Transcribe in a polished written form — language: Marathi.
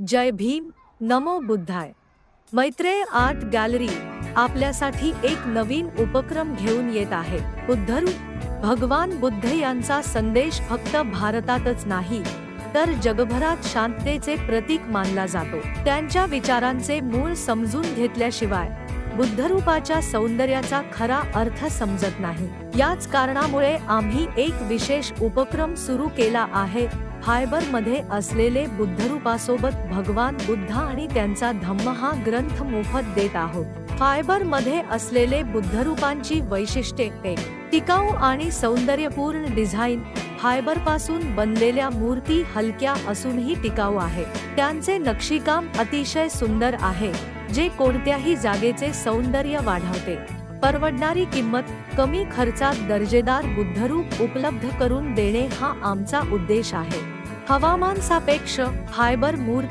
जय भीम, नमो बुद्धाय. मैत्रेय आर्ट गॅलरी आपल्यासाठी एक नवीन उपक्रम घेऊन येत आहे. बुद्धरूप भगवान बुद्ध यांचा संदेश फक्त भारतातच नाही तर जगभरात शांततेचे प्रतीक मानला जातो. त्यांच्या विचारांचे मूळ समजून घेतल्याशिवाय बुद्धरूपाच्या सौंदर्याचा खरा अर्थ समजत नाही. याच कारणामुळे आम्ही एक विशेष उपक्रम सुरू केला आहे. फायबर मध्ये असलेले बुद्धरूपासोबत भगवान बुद्ध आणि त्यांचा धम्म हा ग्रंथ मोफत देत आहोत. फायबर मध्ये असलेले बुद्धरूपांची वैशिष्ट्ये: एक, टिकाऊ आणि सौंदर्यपूर्ण डिझाईन. फायबर पासून बनलेल्या मूर्ती हलक्या असूनही टिकाऊ आहे. त्यांचे नक्षीकाम अतिशय सुंदर आहे, जे कोणत्याही जागेचे सौंदर्य वाढवते. परवडणारी किंमत. कमी खर्चात दर्जेदार बुद्धरूप उपलब्ध करून देणे हा आमचा उद्देश आहे. हवामान सापेक्ष फायबर मूर्ती